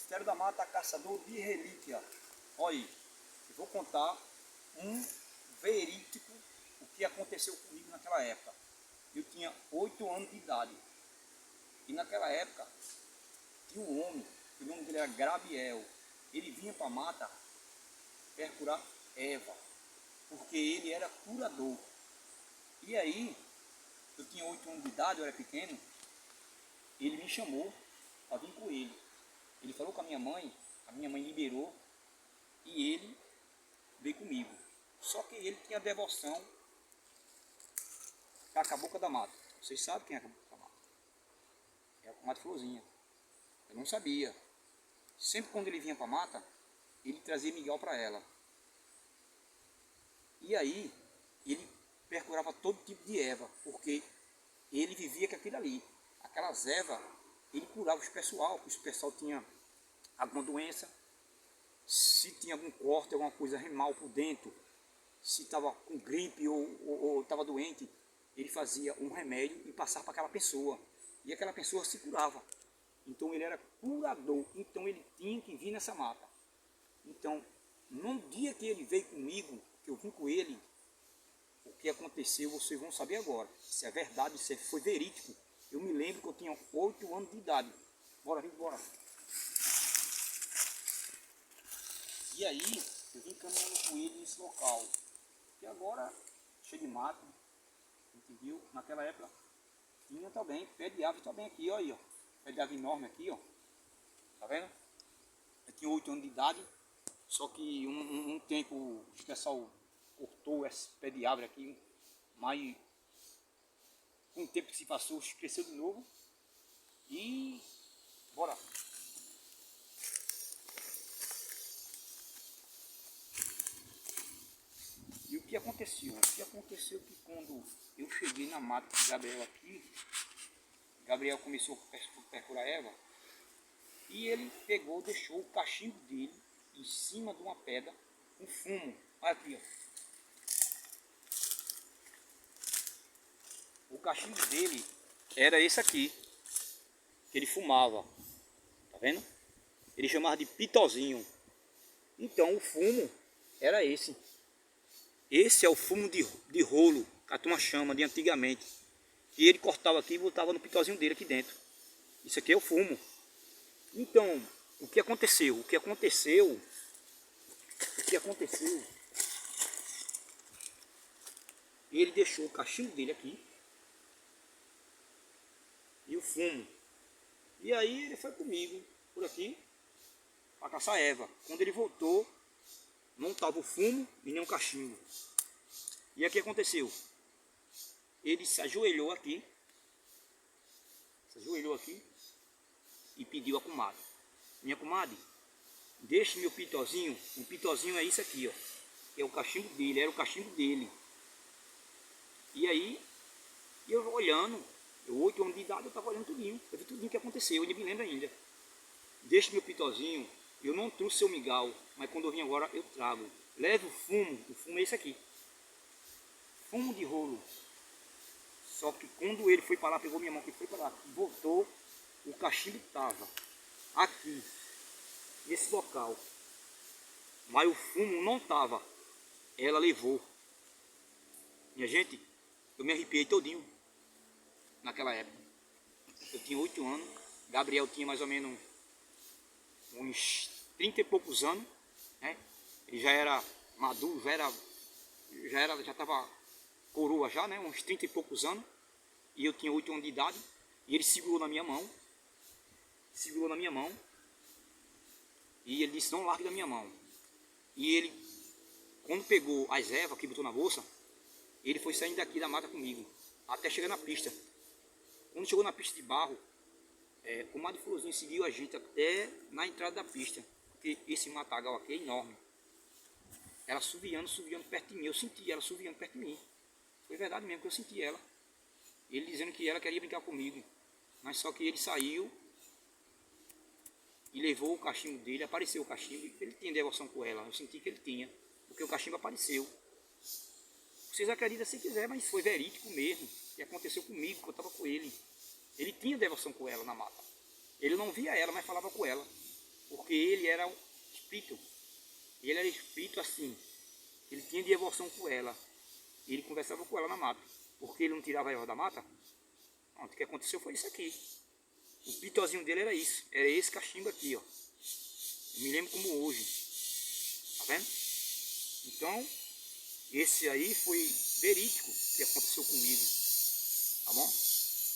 Mistério da Mata, caçador de relíquia. Olha aí, eu vou contar um verídico o que aconteceu comigo naquela época. Eu tinha 8 anos de idade. E naquela época, tinha um homem, o nome dele era Gabriel. Ele vinha para a mata procurar Eva, porque ele era curador. E aí, eu tinha 8 anos de idade, eu era pequeno, ele me chamou para vir com ele. Ele falou com a minha mãe liberou e ele veio comigo. Só que ele tinha devoção à Cabocla da Mata. Vocês sabem quem é a Cabocla da Mata? É a comadre Florzinha. Eu não sabia. Sempre quando ele vinha para a mata, ele trazia mingau para ela. E aí, ele procurava todo tipo de erva, porque ele vivia com aquilo ali. Aquelas ervas, ele curava os pessoal, que o pessoal tinha alguma doença, se tinha algum corte, alguma coisa mal por dentro, se estava com gripe ou estava doente, ele fazia um remédio e passava para aquela pessoa. E aquela pessoa se curava. Então ele era curador, então ele tinha que vir nessa mata. Então, no dia que ele veio comigo, que eu vim com ele, o que aconteceu, vocês vão saber agora. Se é verdade, se foi verídico. Eu me lembro que eu tinha 8 anos de idade. Bora, vem embora. E aí, eu vim caminhando com ele nesse local. E agora, cheio de mato, entendeu? Naquela época, tinha também, pé de árvore também aqui, ó aí, ó. Pé de árvore enorme aqui, ó. Tá vendo? Eu tinha 8 anos de idade, só que um tempo o pessoal cortou esse pé de árvore aqui, mas com o tempo que se passou, cresceu de novo. E bora! E o que aconteceu? O que aconteceu que quando eu cheguei na mata de Gabriel aqui, Gabriel começou a procurar Eva, e ele pegou, deixou o cachimbo dele em cima de uma pedra, um fumo. Olha aqui, ó. O cachimbo dele era esse aqui, que ele fumava. Tá vendo? Ele chamava de pitozinho. Então o fumo era esse. Esse é o fumo de rolo, que a turma chama de antigamente. E ele cortava aqui e botava no pitozinho dele aqui dentro. Isso aqui é o fumo. Então, o que aconteceu? Ele deixou o cachimbo dele aqui e o fumo. E aí ele foi comigo por aqui para caçar Eva. Quando ele voltou, não estava o fumo e nem o cachimbo. E aí o que aconteceu? Ele se ajoelhou aqui e pediu a comadre: minha comadre, deixe meu pitozinho. O pitozinho é isso aqui, ó. É o cachimbo dele, era o cachimbo dele. E aí, eu olhando, eu 8 anos de idade, eu estava olhando tudinho. Eu vi tudinho que aconteceu, eu ainda me lembro ainda. Deixe meu pitozinho, eu não trouxe seu mingau, mas quando eu vim agora, eu trago. Leve o fumo é esse aqui. Fumo de rolo. Só que quando ele foi para lá, pegou minha mão, que foi para lá, voltou, o cachimbo estava aqui, nesse local. Mas o fumo não estava. Ela levou. Minha gente, eu me arrepiei todinho naquela época. Eu tinha 8 anos, Gabriel tinha mais ou menos uns 30 e poucos anos, né? Ele já era maduro, já estava coroa já, né? Uns 30 e poucos anos. E eu tinha 8 anos de idade. E ele segurou na minha mão. E ele disse: não largue da minha mão. E ele, quando pegou as ervas que botou na bolsa, ele foi saindo daqui da mata comigo, até chegar na pista. Quando chegou na pista de barro, o comadre Florzinha seguiu a gente até na entrada da pista, porque esse matagal aqui é enorme. Ela subiando perto de mim. Eu senti ela subiando perto de mim. Foi verdade mesmo que eu senti ela. Ele dizendo que ela queria brincar comigo. Mas só que ele saiu e levou o cachimbo dele. Apareceu o cachimbo. Ele tinha devoção com ela. Eu senti que ele tinha. Porque o cachimbo apareceu. Vocês acreditam se quiser, mas foi verídico mesmo. E aconteceu comigo, que eu estava com ele. Ele tinha devoção com ela na mata. Ele não via ela, mas falava com ela. porque ele era um espírito. Ele era espírito assim. Ele tinha devoção com ela. Ele conversava com ela na mata. Porque ele não tirava a erva da mata. Pronto, o que aconteceu foi isso aqui. O pitozinho dele era isso. Era esse cachimbo aqui, ó. Eu me lembro como hoje. Tá vendo? Então, esse aí foi verídico que aconteceu comigo. Tá bom?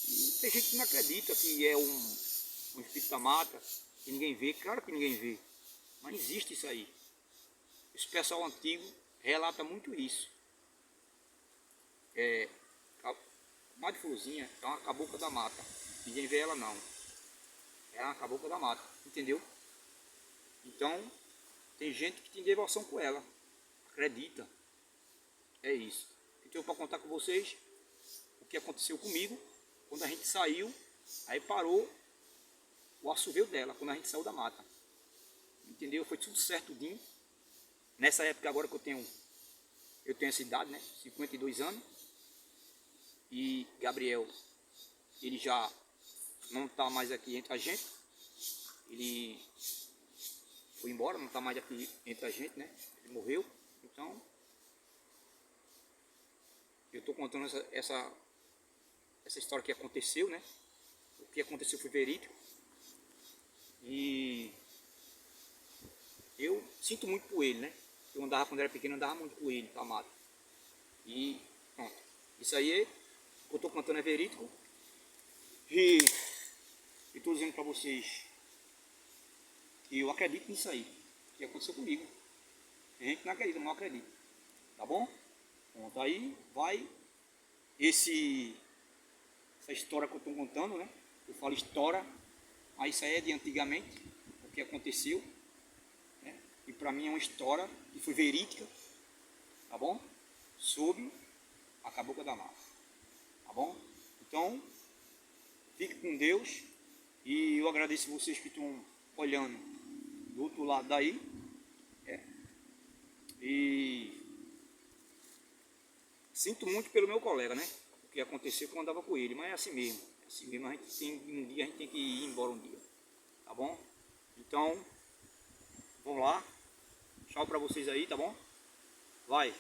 E tem gente que não acredita que é um espírito da mata, que ninguém vê. Claro que ninguém vê. Mas existe isso aí. Esse pessoal antigo relata muito isso. Comadre Florzinha é uma cabocla da mata. Ninguém vê ela não. É uma cabocla da mata. Entendeu? Então, tem gente que tem devoção com ela. Acredita. É isso. Então, para contar com vocês o que aconteceu comigo quando a gente saiu, aí parou o assobio dela, quando a gente saiu da mata. Entendeu? Foi tudo certinho. Nessa época agora que eu tenho essa idade, né? 52 anos. E Gabriel, ele já não está mais aqui entre a gente. Ele foi embora, não está mais aqui entre a gente, né? Ele morreu. Então, eu estou contando essa história que aconteceu, né? O que aconteceu foi verídico. E eu sinto muito por ele, né? Eu andava, quando era pequeno, eu andava muito com ele, pra mata. E pronto. Isso aí, o que eu estou contando é verídico. E estou dizendo para vocês que eu acredito nisso aí, que aconteceu comigo. Tem gente que não acredita, mas eu acredito. Tá bom? Pronto, aí vai essa história que eu estou contando, né? Eu falo história, mas isso aí é de antigamente, o que aconteceu, né? E para mim é uma história que foi verídica, tá bom? Sobre a cabocla da mata, tá bom? Então, fique com Deus e eu agradeço vocês que estão olhando do outro lado daí. E sinto muito pelo meu colega, né? O que aconteceu que eu andava com ele, mas é assim mesmo. É assim mesmo, um dia a gente tem que ir embora um dia. Tá bom? Então, vamos lá. Tchau pra vocês aí, tá bom? Vai!